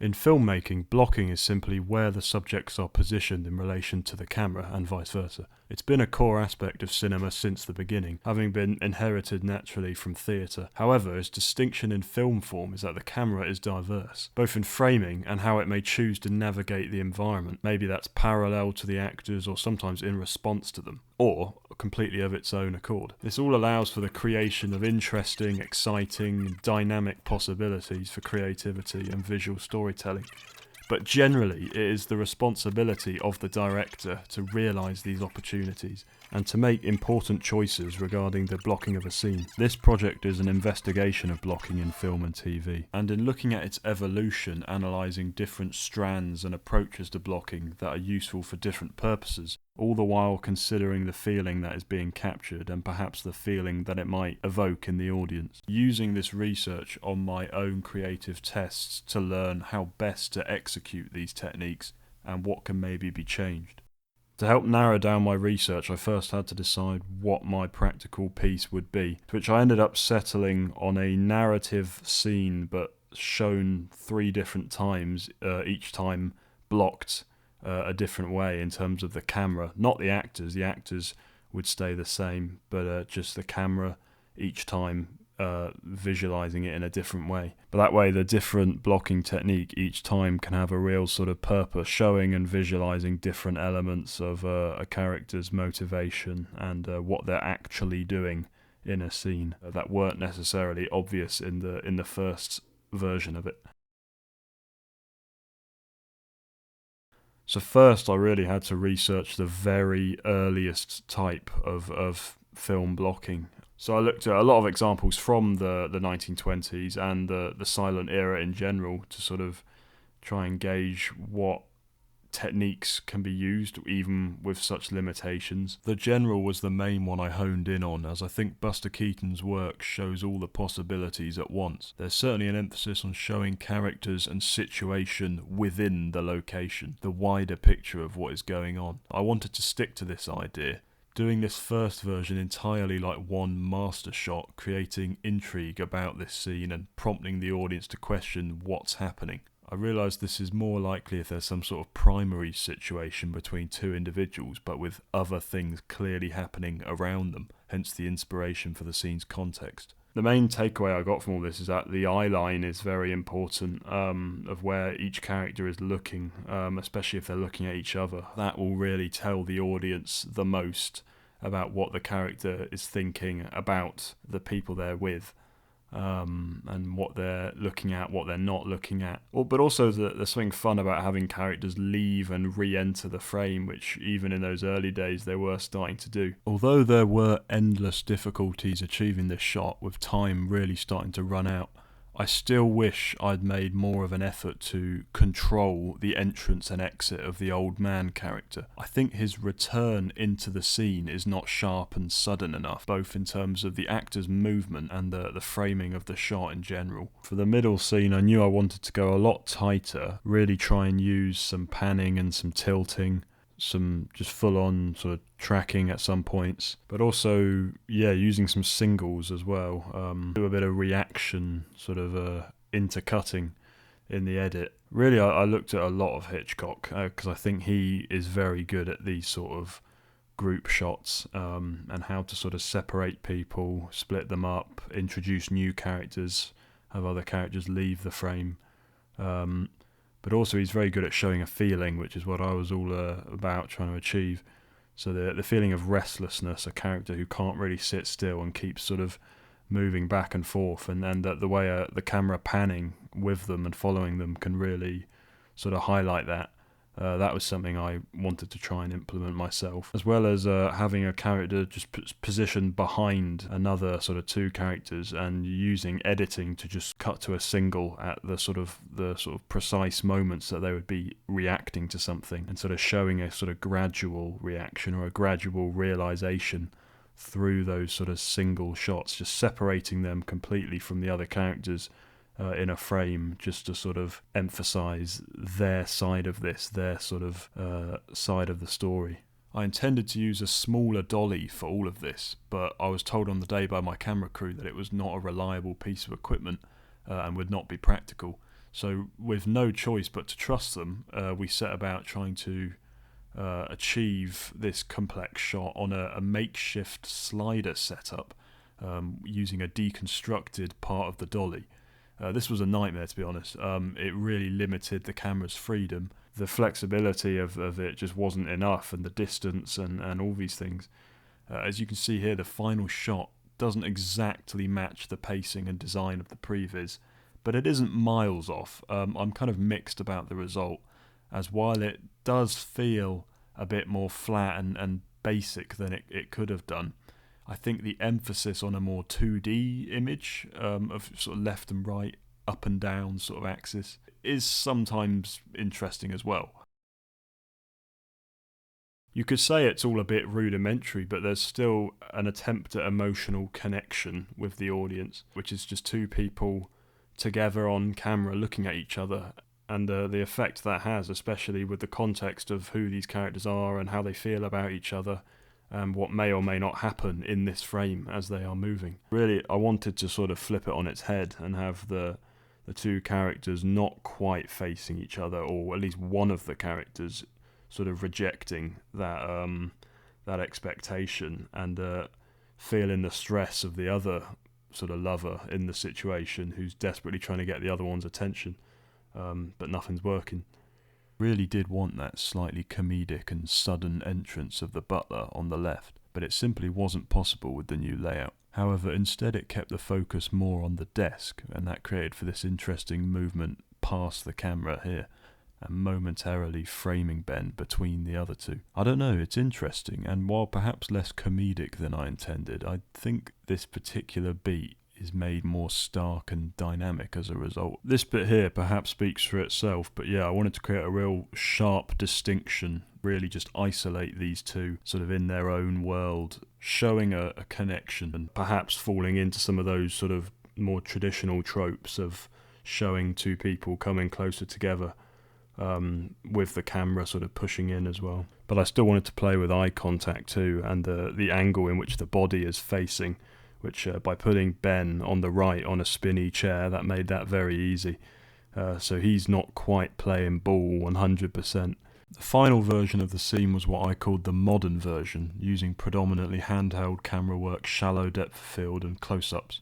In filmmaking, blocking is simply where the subjects are positioned in relation to the camera and vice versa. It's been a core aspect of cinema since the beginning, having been inherited naturally from theatre. However, its distinction in film form is that the camera is diverse, both in framing and how it may choose to navigate the environment. Maybe that's parallel to the actors or sometimes in response to them, or completely of its own accord. This all allows for the creation of interesting, exciting, dynamic possibilities for creativity and visual storytelling. But generally, it is the responsibility of the director to realise these opportunities and to make important choices regarding the blocking of a scene. This project is an investigation of blocking in film and TV, and in looking at its evolution, analysing different strands and approaches to blocking that are useful for different purposes, all the while considering the feeling that is being captured and perhaps the feeling that it might evoke in the audience. Using this research on my own creative tests to learn how best to execute these techniques and what can maybe be changed. To help narrow down my research, I first had to decide what my practical piece would be, to which I ended up settling on a narrative scene but shown 3 different times, each time blocked a different way in terms of the camera. Not the actors would stay the same, but just the camera each time visualizing it in a different way. But that way the different blocking technique each time can have a real sort of purpose, showing and visualizing different elements of a character's motivation and what they're actually doing in a scene that weren't necessarily obvious in the first version of it. So first I really had to research the very earliest type of film blocking. So I looked at a lot of examples from the 1920s and the silent era in general to sort of try and gauge what techniques can be used even with such limitations. The general was the main one I honed in on, as I think Buster Keaton's work shows all the possibilities at once. There's certainly an emphasis on showing characters and situation within the location, the wider picture of what is going on. I wanted to stick to this idea, doing this first version entirely like one master shot, creating intrigue about this scene and prompting the audience to question what's happening. I realise this is more likely if there's some sort of primary situation between 2 individuals, but with other things clearly happening around them, hence the inspiration for the scene's context. The main takeaway I got from all this is that the eye line is very important, of where each character is looking, especially if they're looking at each other. That will really tell the audience the most about what the character is thinking about the people they're with. And what they're looking at, what they're not looking at. But also there's something fun about having characters leave and re-enter the frame, which even in those early days they were starting to do. Although there were endless difficulties achieving this shot, with time really starting to run out, I still wish I'd made more of an effort to control the entrance and exit of the old man character. I think his return into the scene is not sharp and sudden enough, both in terms of the actor's movement and the framing of the shot in general. For the middle scene, I knew I wanted to go a lot tighter, really try and use some panning and some tilting, some just full-on sort of tracking at some points, but also using some singles as well, do a bit of reaction sort of intercutting in the edit. Really I looked at a lot of Hitchcock because I think he is very good at these sort of group shots, and how to sort of separate people, split them up, introduce new characters, have other characters leave the frame. But also he's very good at showing a feeling, which is what I was all about trying to achieve. So the feeling of restlessness, a character who can't really sit still and keeps sort of moving back and forth, and then the way the camera panning with them and following them can really sort of highlight that. That was something I wanted to try and implement myself, as well as having a character just positioned behind another sort of 2 characters and using editing to just cut to a single at the sort of precise moments that they would be reacting to something, and sort of showing a sort of gradual reaction or a gradual realization through those sort of single shots, just separating them completely from the other characters in a frame, just to sort of emphasize their side of this, their sort of side of the story. I intended to use a smaller dolly for all of this, but I was told on the day by my camera crew that it was not a reliable piece of equipment and would not be practical. So with no choice but to trust them, we set about trying to achieve this complex shot on a makeshift slider setup, using a deconstructed part of the dolly. This was a nightmare, to be honest. It really limited the camera's freedom. The flexibility of it just wasn't enough, and the distance and all these things. As you can see here, the final shot doesn't exactly match the pacing and design of the previs, but it isn't miles off. I'm kind of mixed about the result, as while it does feel a bit more flat and basic than it could have done, I think the emphasis on a more 2D image, of sort of left and right, up and down sort of axis, is sometimes interesting as well. You could say it's all a bit rudimentary, but there's still an attempt at emotional connection with the audience, which is just two people together on camera looking at each other, and the effect that has, especially with the context of who these characters are and how they feel about each other, and what may or may not happen in this frame as they are moving. Really, I wanted to sort of flip it on its head and have the two characters not quite facing each other, or at least one of the characters sort of rejecting that expectation, and feeling the stress of the other sort of lover in the situation, who's desperately trying to get the other one's attention, but nothing's working. Really did want that slightly comedic and sudden entrance of the butler on the left, but it simply wasn't possible with the new layout. However, instead it kept the focus more on the desk, and that created for this interesting movement past the camera here, and momentarily framing Ben between the other two. I don't know, it's interesting, and while perhaps less comedic than I intended, I think this particular beat is made more stark and dynamic as a result. This bit here perhaps speaks for itself, but yeah, I wanted to create a real sharp distinction, really just isolate these two sort of in their own world, showing a connection, and perhaps falling into some of those sort of more traditional tropes of showing two people coming closer together, with the camera sort of pushing in as well. But I still wanted to play with eye contact too, and the angle in which the body is facing, which by putting Ben on the right on a spinny chair, that made that very easy. So he's not quite playing ball 100%. The final version of the scene was what I called the modern version, using predominantly handheld camera work, shallow depth of field and close-ups.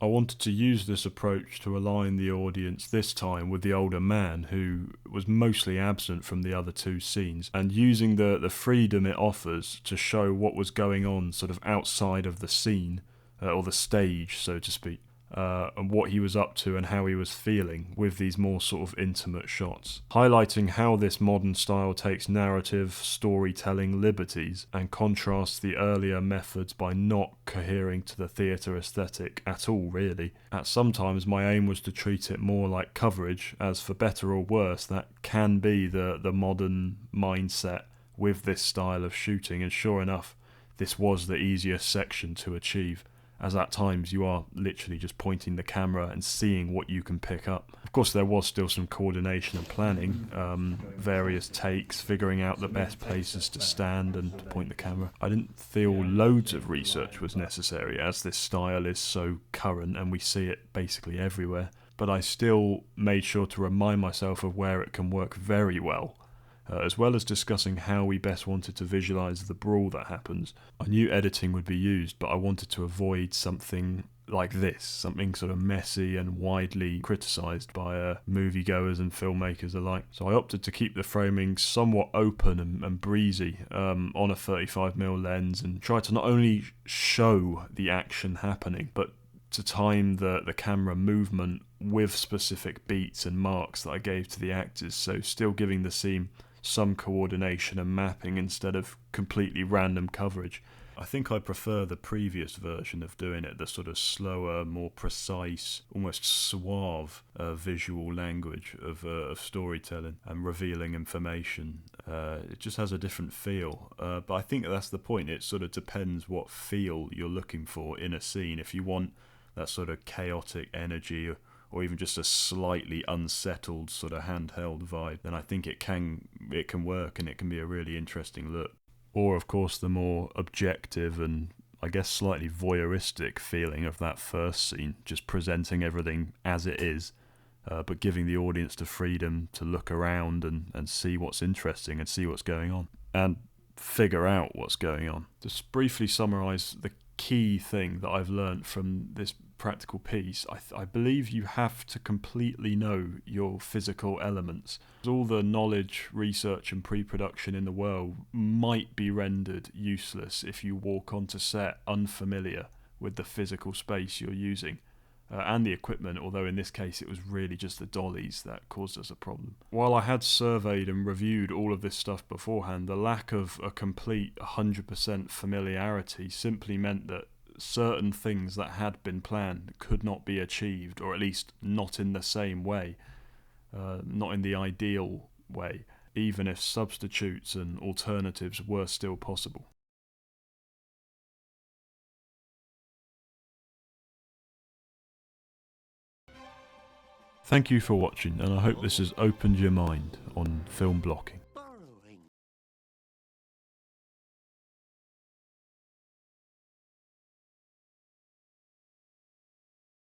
I wanted to use this approach to align the audience this time with the older man, who was mostly absent from the other two scenes, and using the freedom it offers to show what was going on sort of outside of the scene, or the stage, so to speak, and what he was up to and how he was feeling with these more sort of intimate shots, highlighting how this modern style takes narrative storytelling liberties and contrasts the earlier methods by not cohering to the theatre aesthetic at all, really. At some times my aim was to treat it more like coverage, as for better or worse that can be the modern mindset with this style of shooting, and sure enough, this was the easiest section to achieve, as at times you are literally just pointing the camera and seeing what you can pick up. Of course, there was still some coordination and planning, various takes, figuring out the best places to stand and to point the camera. I didn't feel loads of research was necessary, as this style is so current and we see it basically everywhere, but I still made sure to remind myself of where it can work very well, as well as discussing how we best wanted to visualise the brawl that happens. I knew editing would be used, but I wanted to avoid something like this, something sort of messy and widely criticised by moviegoers and filmmakers alike. So I opted to keep the framing somewhat open and breezy, on a 35mm lens, and try to not only show the action happening, but to time the camera movement with specific beats and marks that I gave to the actors, so still giving the scene some coordination and mapping instead of completely random coverage. I think I prefer the previous version of doing it, the sort of slower, more precise, almost suave visual language of storytelling and revealing information. It just has a different feel, but I think that's the point. It sort of depends what feel you're looking for in a scene. If you want that sort of chaotic energy, or even just a slightly unsettled sort of handheld vibe, then I think it can work, and it can be a really interesting look. Or of course the more objective and I guess slightly voyeuristic feeling of that first scene, just presenting everything as it is, but giving the audience the freedom to look around and see what's interesting and see what's going on and figure out what's going on. Just briefly summarise the key thing that I've learned from this practical piece. I believe you have to completely know your physical elements. All the knowledge, research and pre-production in the world might be rendered useless if you walk onto set unfamiliar with the physical space you're using. And the equipment, although in this case it was really just the dollies that caused us a problem. While I had surveyed and reviewed all of this stuff beforehand, the lack of a complete 100% familiarity simply meant that certain things that had been planned could not be achieved, or at least not in the same way, not in the ideal way, even if substitutes and alternatives were still possible. Thank you for watching, and I hope this has opened your mind on film blocking.